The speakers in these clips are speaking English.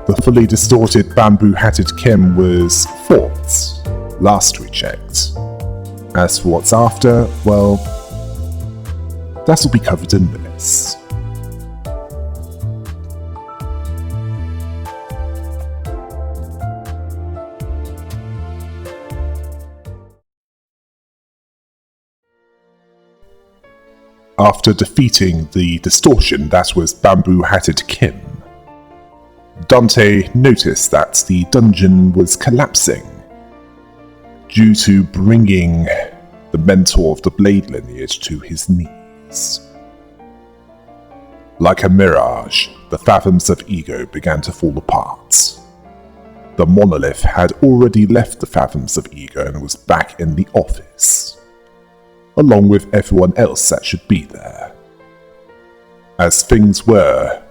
the fully distorted bamboo-hatted Kim was 4th, last we checked. As for what's after, well, that'll be covered in minutes. After defeating the distortion that was bamboo-hatted Kim, Dante noticed that the dungeon was collapsing due to bringing the mentor of the Blade lineage to his knees. Like a mirage, the fathoms of ego began to fall apart. The monolith had already left the fathoms of ego and was back in the office, along with everyone else that should be there, as things were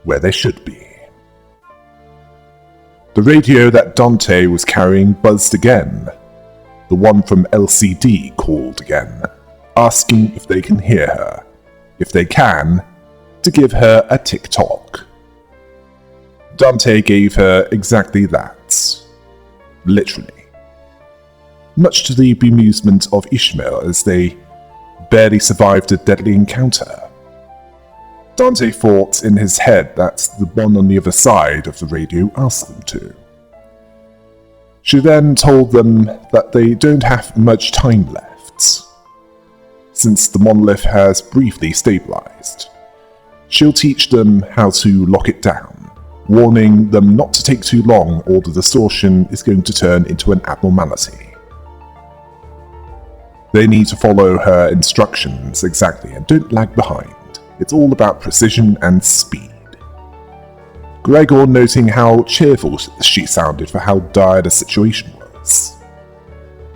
where they should be. The radio that Dante was carrying buzzed again. The one from LCD called again, asking if they can hear her. If they can, to give her a tick-tock. Dante gave her exactly that. Literally. Much to the bemusement of Ishmael as they barely survived a deadly encounter. Dante thought in his head that the one on the other side of the radio asked them to. She then told them that they don't have much time left, since the monolith has briefly stabilized. She'll teach them how to lock it down, warning them not to take too long or the distortion is going to turn into an abnormality. They need to follow her instructions exactly and don't lag behind. It's all about precision and speed. Gregor noting how cheerful she sounded for how dire the situation was.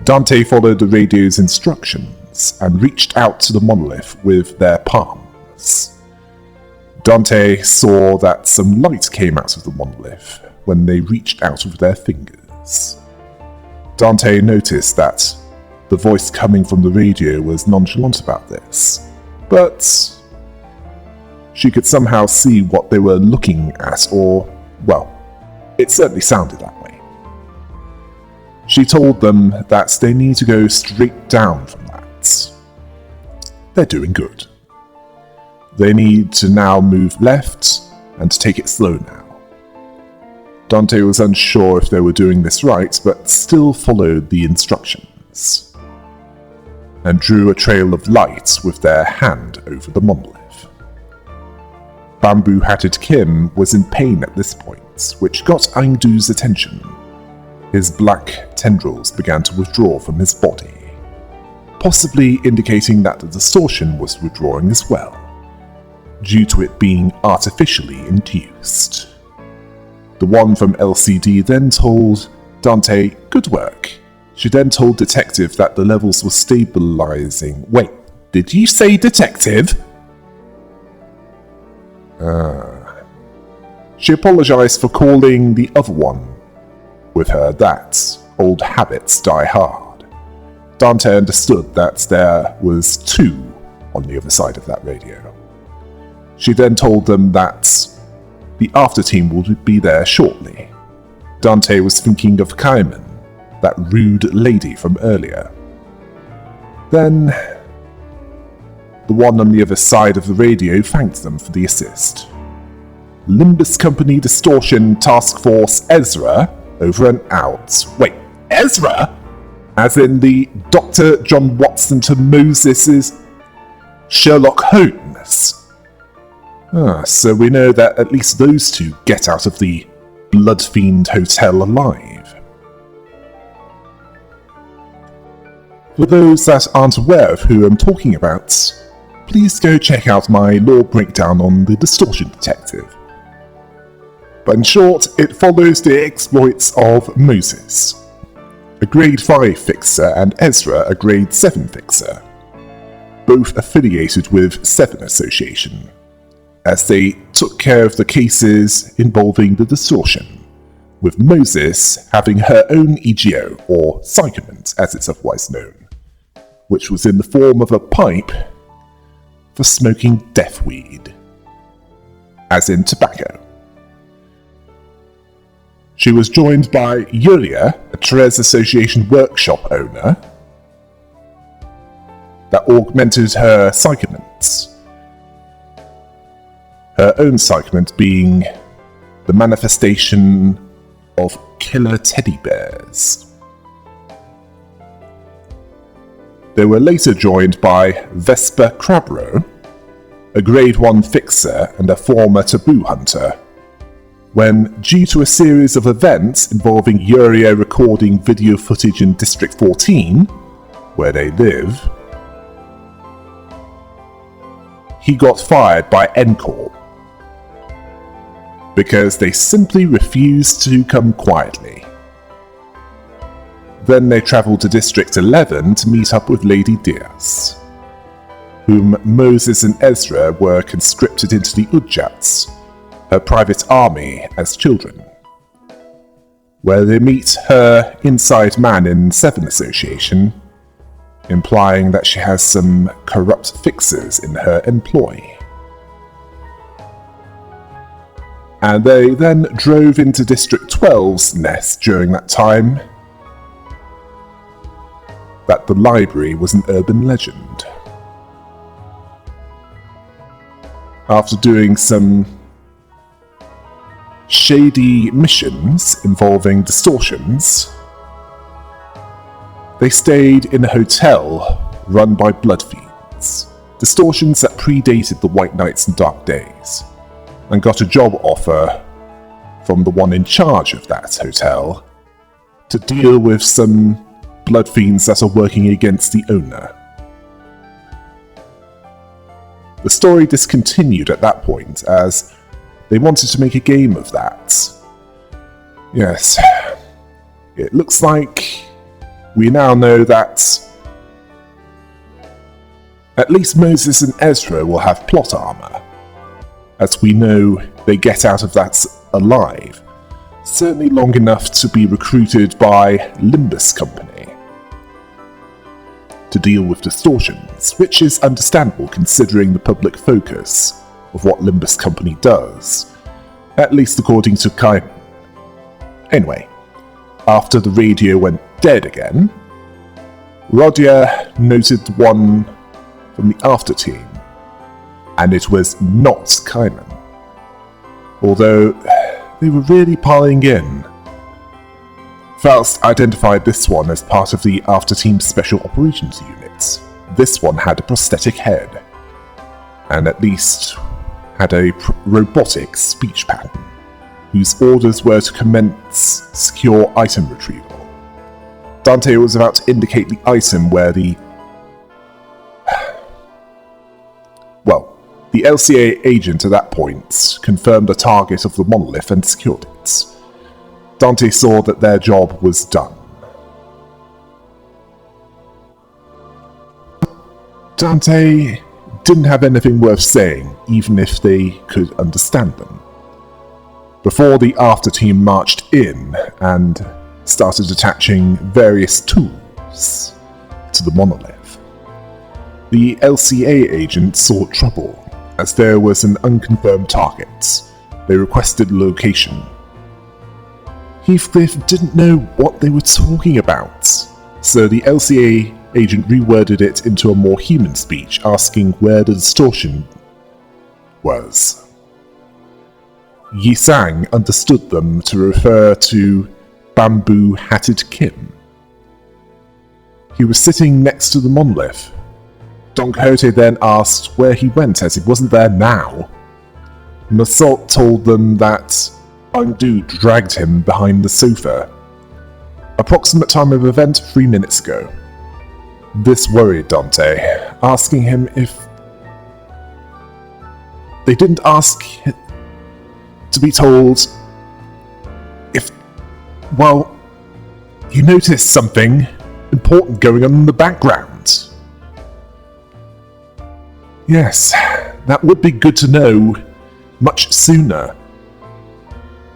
Dante followed the radio's instructions and reached out to the monolith with their palms. Dante saw that some light came out of the monolith when they reached out with their fingers. Dante noticed that the voice coming from the radio was nonchalant about this, but she could somehow see what they were looking at, or, well, it certainly sounded that way. She told them that they need to go straight down from that. They're doing good. They need to now move left and take it slow now. Dante was unsure if they were doing this right, but still followed the instructions and drew a trail of light with their hand over the monolith. Bamboo-hatted Kim was in pain at this point, which got aeng-du's attention. His black tendrils began to withdraw from his body, possibly indicating that the distortion was withdrawing as well, due to it being artificially induced. The one from LCD then told Dante, "Good work." She then told Detective that the levels were stabilizing. Wait, did you say Detective? She apologized for calling the other one with her that old habits die hard. Dante understood that there was 2 on the other side of that radio. She then told them that the after team would be there shortly. Dante was thinking of Kaiman, that rude lady from earlier. Then the one on the other side of the radio thanked them for the assist. Limbus Company Distortion Task Force Ezra, over and out. Wait, Ezra? As in the Dr. John Watson to Moses' Sherlock Holmes. So we know that at least those 2 get out of the Bloodfiend Hotel alive. For those that aren't aware of who I'm talking about, please go check out my lore breakdown on the Distortion Detective. But in short, it follows the exploits of Moses, a grade 5 fixer, and Ezra, a grade 7 fixer, both affiliated with 7 Association, as they took care of the cases involving the distortion, with Moses having her own EGO, or psychement as it's otherwise known, which was in the form of a pipe for smoking death weed, as in tobacco. She was joined by Yulia, a Therese Association workshop owner, that augmented her psychoments. Her own psychoment being the manifestation of killer teddy bears. They were later joined by Vesper Crabro, a Grade 1 fixer and a former taboo hunter, when, due to a series of events involving Yuria recording video footage in District 14, where they live, he got fired by NCorp because they simply refused to come quietly. Then they travelled to District 11 to meet up with Lady Diaz, whom Moses and Ezra were conscripted into the Ujjats, her private army, as children, where they meet her inside man in 7 Association, implying that she has some corrupt fixers in her employ. And they then drove into District 12's nest during that time that the library was an urban legend. After doing some shady missions involving distortions, they stayed in a hotel run by blood fiends, distortions that predated the White Nights and Dark Days, and got a job offer from the one in charge of that hotel to deal with some blood fiends that are working against the owner. The story discontinued at that point, as they wanted to make a game of that. Yes, it looks like we now know that at least Moses and Ezra will have plot armor, as we know they get out of that alive, certainly long enough to be recruited by Limbus Company to deal with distortions, which is understandable considering the public focus of what Limbus Company does, at least according to Kaiman. Anyway, after the radio went dead again, Rodia noted one from the after team, and it was not Kaiman, although they were really piling in. Faust identified this one as part of the after team special operations unit. This one had a prosthetic head, and at least had a robotic speech pattern, whose orders were to commence secure item retrieval. Dante was about to indicate the item where the LCA agent at that point confirmed the target of the monolith and secured it. Dante saw that their job was done. Dante didn't have anything worth saying, even if they could understand them, before the after team marched in and started attaching various tools to the monolith. The LCA agent saw trouble, as there was an unconfirmed target. They requested a location. Heathcliff didn't know what they were talking about, so the LCA agent reworded it into a more human speech, asking where the distortion was. Yisang understood them to refer to Bamboo-Hatted Kim. He was sitting next to the monolith. Don Quixote then asked where he went, as he wasn't there now. Massault told them that aeng-du dragged him behind the sofa. Approximate time of event 3 minutes ago. This worried Dante, asking him if they didn't ask to be told if, well, you noticed something important going on in the background. Yes, that would be good to know much sooner.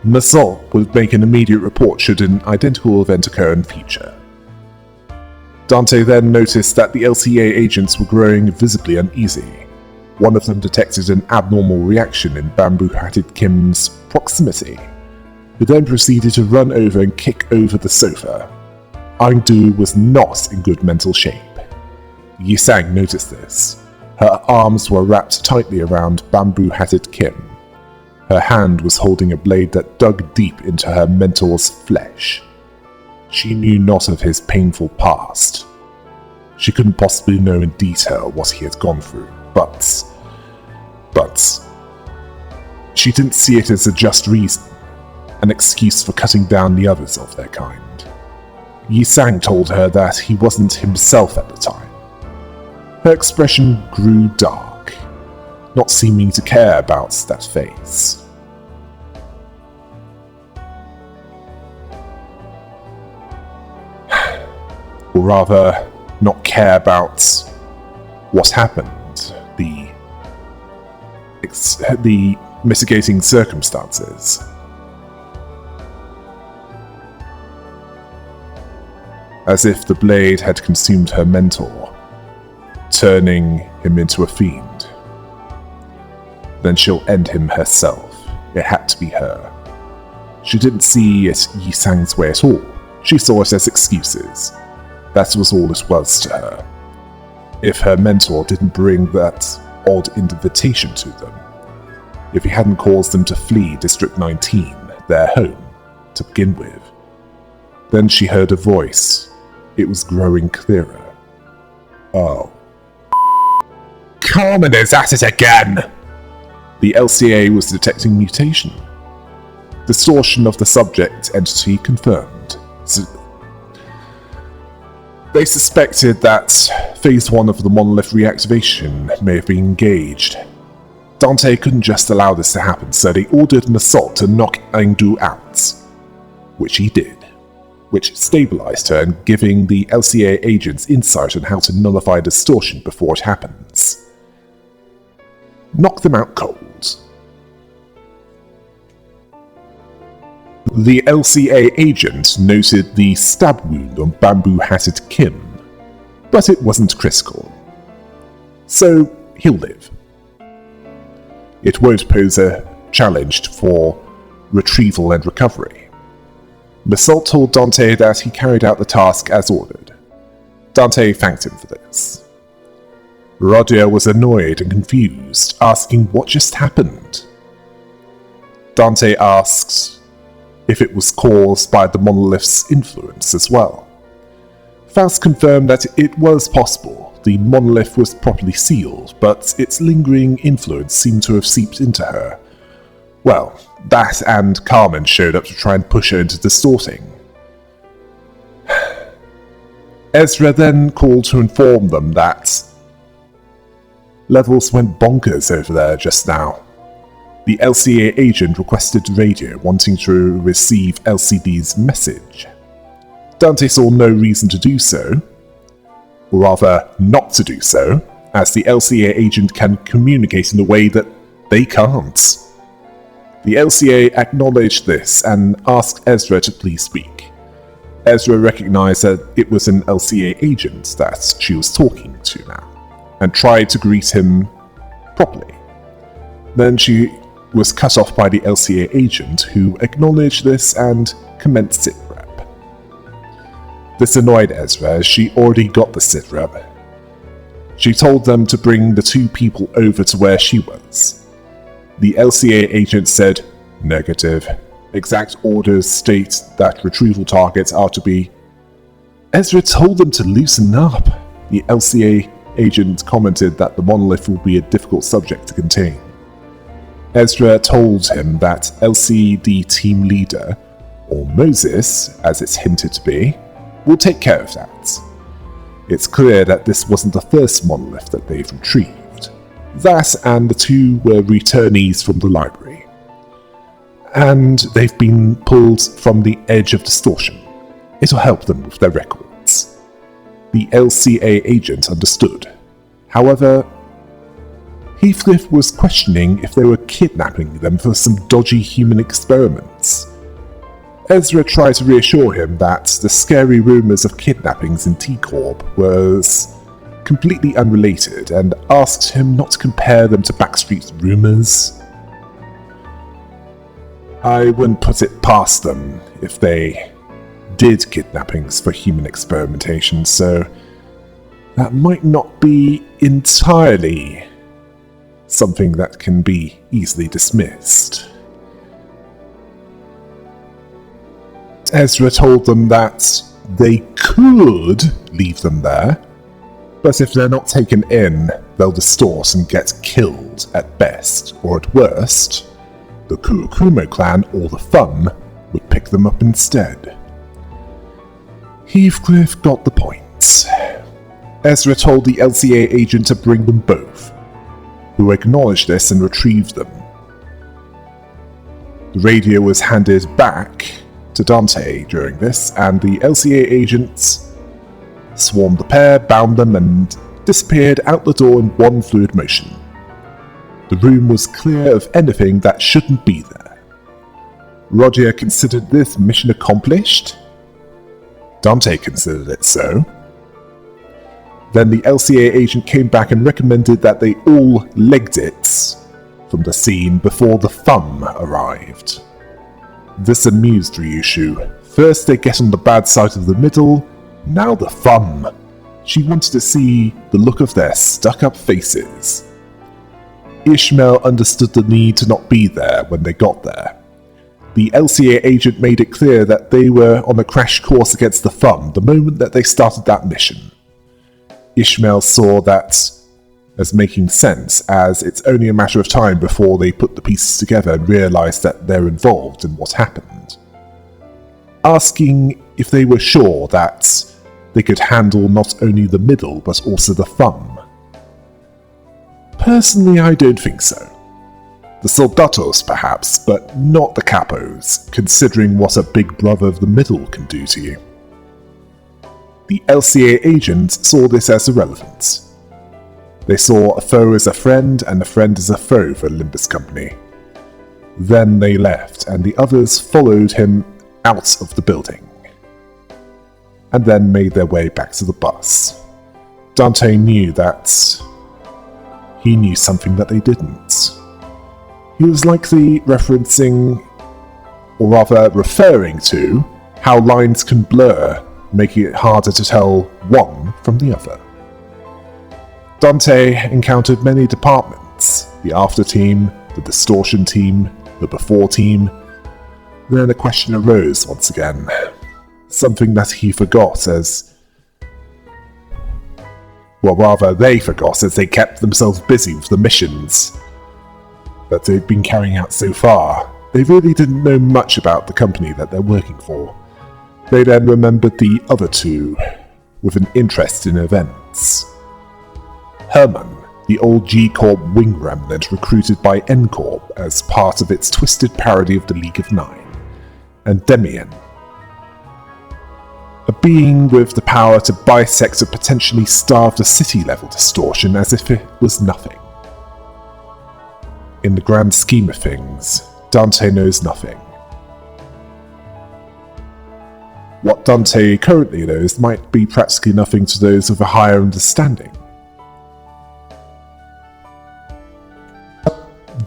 Massault would make an immediate report should an identical event occur in future. Dante then noticed that the LCA agents were growing visibly uneasy. One of them detected an abnormal reaction in Bamboo-Hatted Kim's proximity, who then proceeded to run over and kick over the sofa. Aeng-du was not in good mental shape. Yi-sang noticed this. Her arms were wrapped tightly around bamboo-hatted Kim. Her hand was holding a blade that dug deep into her mentor's flesh. She knew not of his painful past. She couldn't possibly know in detail what he had gone through, but she didn't see it as a just reason, an excuse for cutting down the others of their kind. Yi-sang told her that he wasn't himself at the time. Her expression grew dark, not seeming to care about that face. Or rather, not care about what happened, the mitigating circumstances. As if the blade had consumed her mentor, turning him into a fiend. Then she'll end him herself. It had to be her. She didn't see it Yi-sang's way at all. She saw it as excuses. That was all it was to her. If her mentor didn't bring that odd invitation to them, if he hadn't caused them to flee District 19, their home, to begin with, then she heard a voice. It was growing clearer. Oh. Carmen is at it again! The LCA was detecting mutation. Distortion of the subject entity confirmed. They suspected that Phase 1 of the monolith reactivation may have been engaged. Dante couldn't just allow this to happen, so they ordered an assault to knock aeng-du out, which he did, which stabilized her and giving the LCA agents insight on how to nullify distortion before it happens. Knock them out cold. The LCA agent noted the stab wound on bamboo-hatted Kim, but it wasn't critical. So he'll live. It won't pose a challenge for retrieval and recovery. Basalt told Dante that he carried out the task as ordered. Dante thanked him for this. Rodia was annoyed and confused, asking what just happened. Dante asked if it was caused by the monolith's influence as well. Faust confirmed that it was possible. The monolith was properly sealed, but its lingering influence seemed to have seeped into her. Well, that and Carmen showed up to try and push her into distorting. Ezra then called to inform them that levels went bonkers over there just now. The LCA agent requested radio, wanting to receive LCD's message. Dante saw no reason to do so, or rather not to do so, as the LCA agent can communicate in a way that they can't. The LCA acknowledged this and asked Ezra to please speak. Ezra recognized that it was an LCA agent that she was talking to now, and tried to greet him properly. Then she was cut off by the LCA agent, who acknowledged this and commenced sitrep. This annoyed Ezra, as she already got the sitrep. She told them to bring the two people over to where she was. The LCA agent said, "Negative. Exact orders state that retrieval targets are to be..." Ezra told them to loosen up. The LCA agent commented that the monolith will be a difficult subject to contain. Ezra told him that LCD team leader, or Moses, as it's hinted to be, will take care of that. It's clear that this wasn't the first monolith that they've retrieved. That and the two were returnees from the library. And they've been pulled from the edge of distortion. It'll help them with their records. The LCA agent understood. However, Heathcliff was questioning if they were kidnapping them for some dodgy human experiments. Ezra tried to reassure him that the scary rumours of kidnappings in T-Corp was completely unrelated, and asked him not to compare them to Backstreet's rumours. I wouldn't put it past them if they did kidnappings for human experimentation, so that might not be entirely something that can be easily dismissed. Ezra told them that they could leave them there, but if they're not taken in, they'll distort and get killed at best, or at worst, the Kurokumo clan or the Fun would pick them up instead. Heathcliff got the point. Ezra told the LCA agent to bring them both, who acknowledged this and retrieved them. The radio was handed back to Dante during this, and the LCA agents swarmed the pair, bound them, and disappeared out the door in one fluid motion. The room was clear of anything that shouldn't be there. Roger considered this mission accomplished. Dante considered it so. Then the LCA agent came back and recommended that they all legged it from the scene before the Fun arrived. This amused Ryushu. First they get on the bad side of the middle, now the Fun. She wanted to see the look of their stuck-up faces. Ishmael understood the need to not be there when they got there. The LCA agent made it clear that they were on a crash course against the Fun the moment that they started that mission. Ishmael saw that as making sense, as it's only a matter of time before they put the pieces together and realize that they're involved in what happened. Asking if they were sure that they could handle not only the middle but also the Fun. Personally, I don't think so. The soldatos perhaps, but not the capos, considering what a big brother of the middle can do to you. The LCA agents saw this as irrelevant. They saw a foe as a friend and a friend as a foe for Limbus Company. Then they left, and the others followed him out of the building, and then made their way back to the bus. Dante knew that he knew something that they didn't. He was likely referencing, or rather referring to, how lines can blur, making it harder to tell one from the other. Dante encountered many departments: the after team, the distortion team, the before team. Then a question arose once again. Something that he forgot they forgot as they kept themselves busy with the missions that they'd been carrying out so far. They really didn't know much about the company that they're working for. They then remembered the other two with an interest in events. Herman, the old G-Corp wing remnant recruited by N-Corp as part of its twisted parody of the League of Nine, and Demian, a being with the power to bisect or potentially starve the city-level distortion as if it was nothing. In the grand scheme of things, Dante knows nothing. What Dante currently knows might be practically nothing to those with a higher understanding.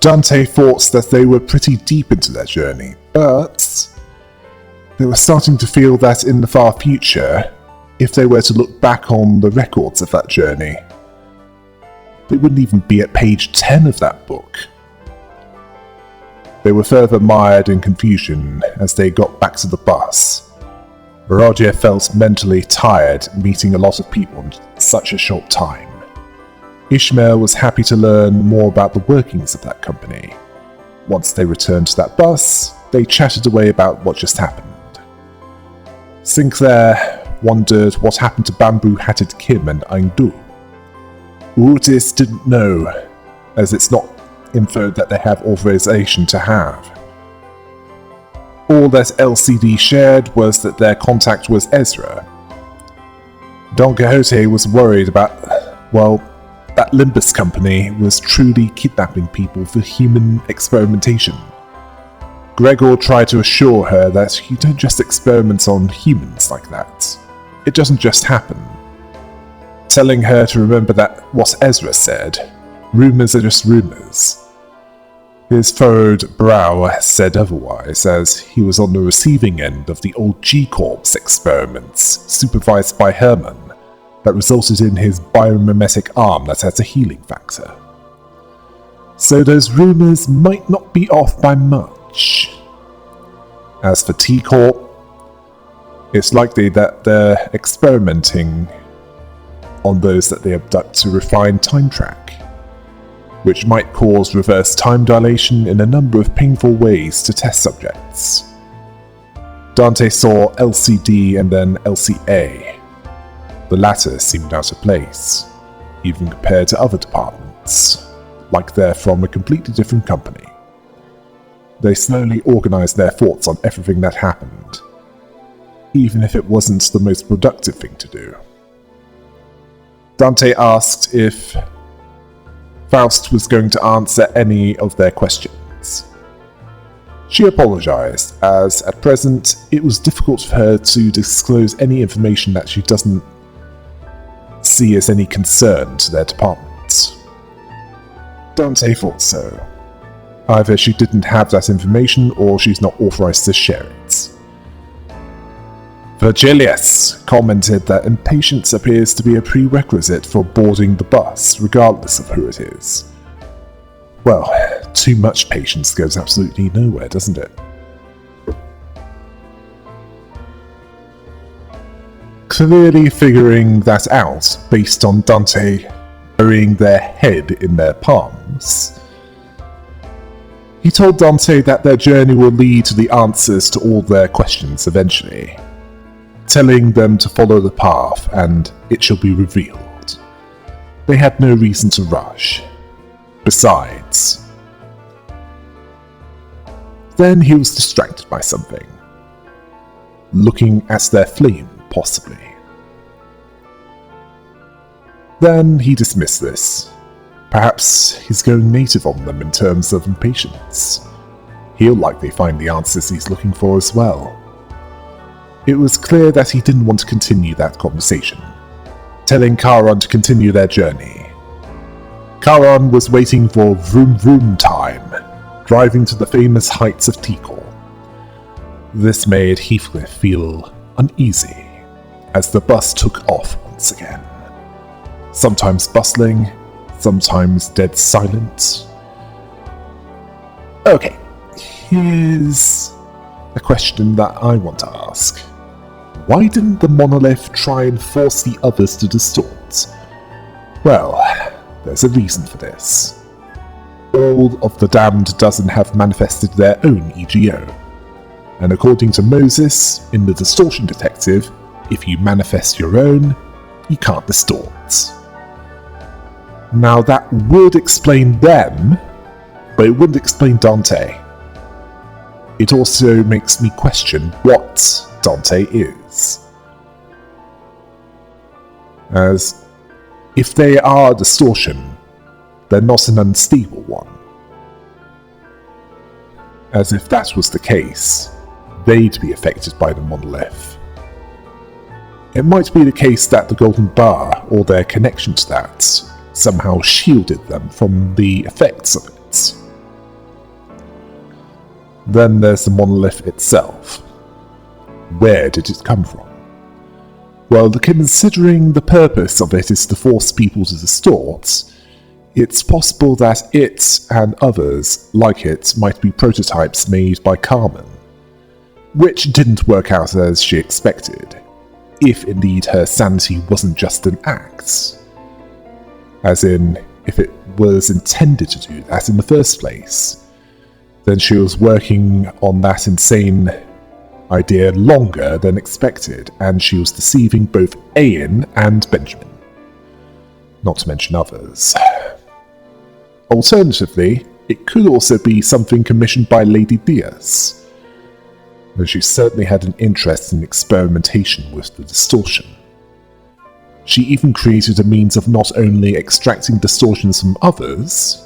Dante thought that they were pretty deep into their journey, but they were starting to feel that in the far future, if they were to look back on the records of that journey, they wouldn't even be at page 10 of that book. They were further mired in confusion as they got back to the bus. Roger felt mentally tired meeting a lot of people in such a short time. Ishmael was happy to learn more about the workings of that company. Once they returned to that bus, they chatted away about what just happened. Sinclair wondered what happened to Bamboo-Hatted Kim and aeng-du. Urtis didn't know, as it's not info that they have authorization to have. All that LCD shared was that their contact was Ezra. Don Quixote was worried about, that Limbus company was truly kidnapping people for human experimentation. Gregor tried to assure her that you don't just experiment on humans like that. It doesn't just happen. Telling her to remember that what Ezra said, rumors are just rumors. His furrowed brow said otherwise, as he was on the receiving end of the old G-Corps experiments supervised by Herman that resulted in his biomimetic arm that has a healing factor. So those rumours might not be off by much. As for T-Corp, it's likely that they're experimenting on those that they abduct to refine time track, which might cause reverse time dilation in a number of painful ways to test subjects. Dante saw LCD and then LCA. The latter seemed out of place, even compared to other departments, like they're from a completely different company. They slowly organized their thoughts on everything that happened, even if it wasn't the most productive thing to do. Dante asked if Faust was going to answer any of their questions. She apologized, as at present it was difficult for her to disclose any information that she doesn't see as any concern to their department. Dante thought so. Either she didn't have that information or she's not authorized to share it. Virgilius commented that impatience appears to be a prerequisite for boarding the bus, regardless of who it is. Well, too much patience goes absolutely nowhere, doesn't it? Clearly figuring that out based on Dante burying their head in their palms, he told Dante that their journey will lead to the answers to all their questions eventually, telling them to follow the path and it shall be revealed. They had no reason to rush. Besides... Then he was distracted by something. Looking at their flame, possibly. Then he dismissed this. Perhaps he's going native on them in terms of impatience. He'll likely find the answers he's looking for as well. It was clear that he didn't want to continue that conversation, telling Charon to continue their journey. Charon was waiting for vroom vroom time, driving to the famous heights of Tikor. This made Heathcliff feel uneasy as the bus took off once again. Sometimes bustling, sometimes dead silent. Okay, here's a question that I want to ask. Why didn't the monolith try and force the others to distort? Well, there's a reason for this. All of the damned dozen have manifested their own EGO. And according to Moses, in the Distortion Detective, if you manifest your own, you can't distort. Now that would explain them, but it wouldn't explain Dante. It also makes me question what Dante is. As if they are a distortion, they're not an unstable one. As if that was the case, they'd be affected by the monolith. It might be the case that the golden bar, or their connection to that, somehow shielded them from the effects of it. Then there's the monolith itself. Where did it come from? Well, considering the purpose of it is to force people to distort, it's possible that it and others like it might be prototypes made by Carmen, which didn't work out as she expected, if indeed her sanity wasn't just an act. As in, if it was intended to do that in the first place, then she was working on that insane idea longer than expected, and she was deceiving both Ian and Benjamin. Not to mention others. Alternatively, it could also be something commissioned by Lady Diaz, though she certainly had an interest in experimentation with the distortion. She even created a means of not only extracting distortions from others,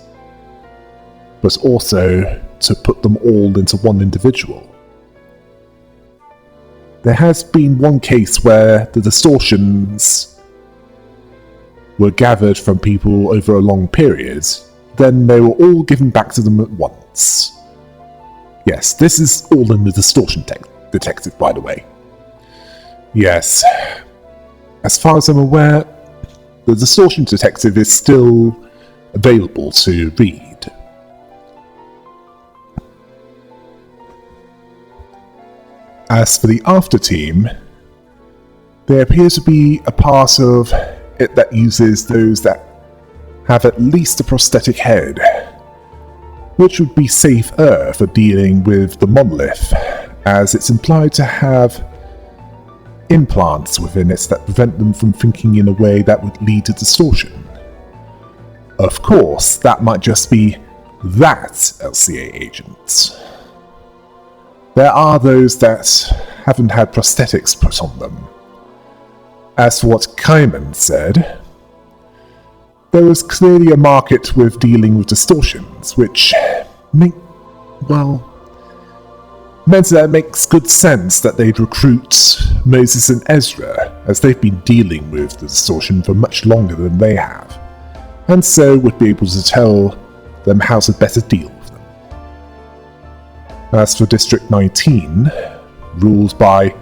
but also to put them all into one individual. There has been one case where the distortions were gathered from people over a long period, then they were all given back to them at once. Yes, this is all in the distortion detective, by the way. Yes. As far as I'm aware, the distortion detective is still available to read. As for the after team, there appears to be a part of it that uses those that have at least a prosthetic head, which would be safer for dealing with the monolith, as it's implied to have implants within it that prevent them from thinking in a way that would lead to distortion. Of course, that might just be that LCA agent. There are those that haven't had prosthetics put on them. As for what Kaiman said, there is clearly a market with dealing with distortions, which meant that it makes good sense that they'd recruit Moses and Ezra, as they've been dealing with the distortion for much longer than they have, and so would be able to tell them how to better deal with them. As for District 19, ruled by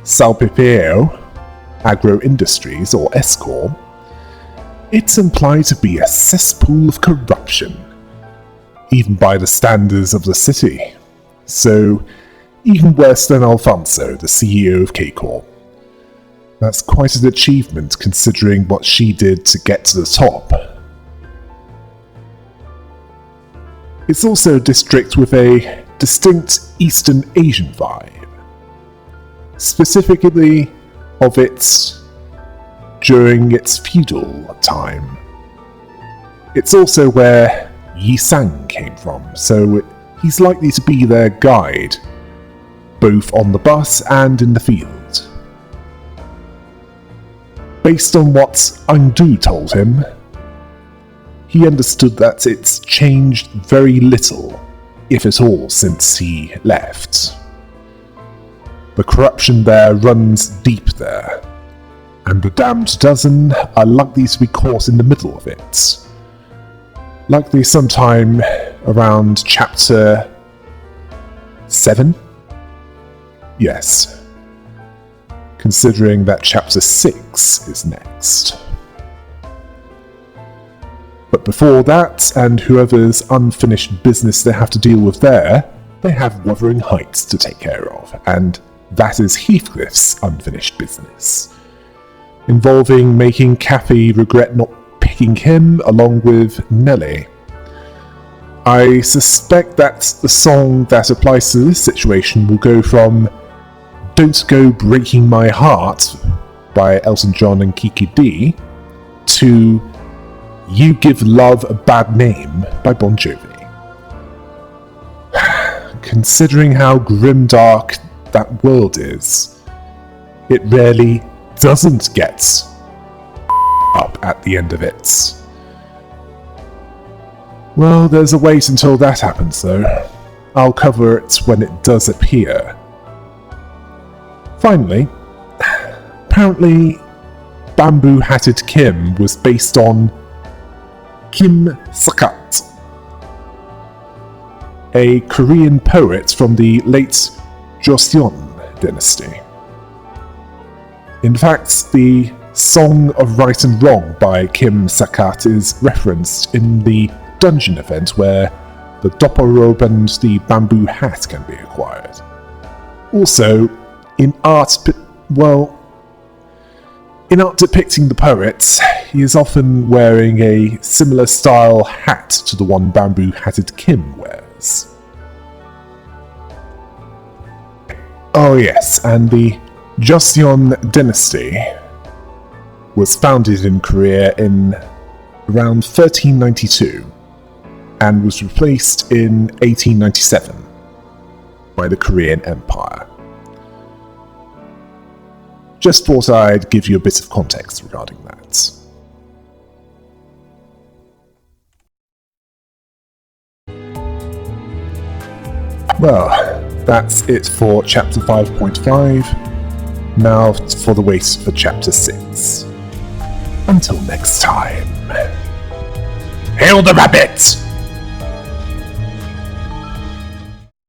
Salpipeo Agro Industries, or ESCOR, it's implied to be a cesspool of corruption, even by the standards of the city. So, even worse than Alfonso, the CEO of KCOR. That's quite an achievement considering what she did to get to the top. It's also a district with a distinct Eastern Asian vibe, specifically of it during its feudal time. It's also where Yi Sang came from, so he's likely to be their guide, both on the bus and in the field. Based on what aeng-du told him, he understood that it's changed very little, if at all, since he left. The corruption there runs deep there, and the damned dozen are likely to be caught in the middle of it. Likely sometime around chapter 7? Yes. Considering that chapter 6 is next. But before that, and whoever's unfinished business they have to deal with there, they have Wuthering Heights to take care of, and that is Heathcliff's unfinished business, involving making Kathy regret not picking him along with Nellie. I suspect that the song that applies to this situation will go from Don't Go Breaking My Heart by Elton John and Kiki D to You Give Love a Bad Name by Bon Jovi. Considering how grimdark that world is, it really doesn't get up at the end of it. Well, there's a wait until that happens though. I'll cover it when it does appear. Finally, apparently Bamboo Hatted Kim was based on Kim Sakat, a Korean poet from the late Joseon dynasty. In fact, the Song of Right and Wrong by Kim Sakat is referenced in the dungeon event where the doppelrobe and the bamboo hat can be acquired. Also, in art depicting the poet, he is often wearing a similar style hat to the one Bamboo Hatted Kim wears. Oh yes, and the Joseon dynasty was founded in Korea in around 1392 and was replaced in 1897 by the Korean Empire. Just thought I'd give you a bit of context regarding that. Well, that's it for chapter 5.5. Now for the wait for chapter 6. Until next time. Hail the rabbit!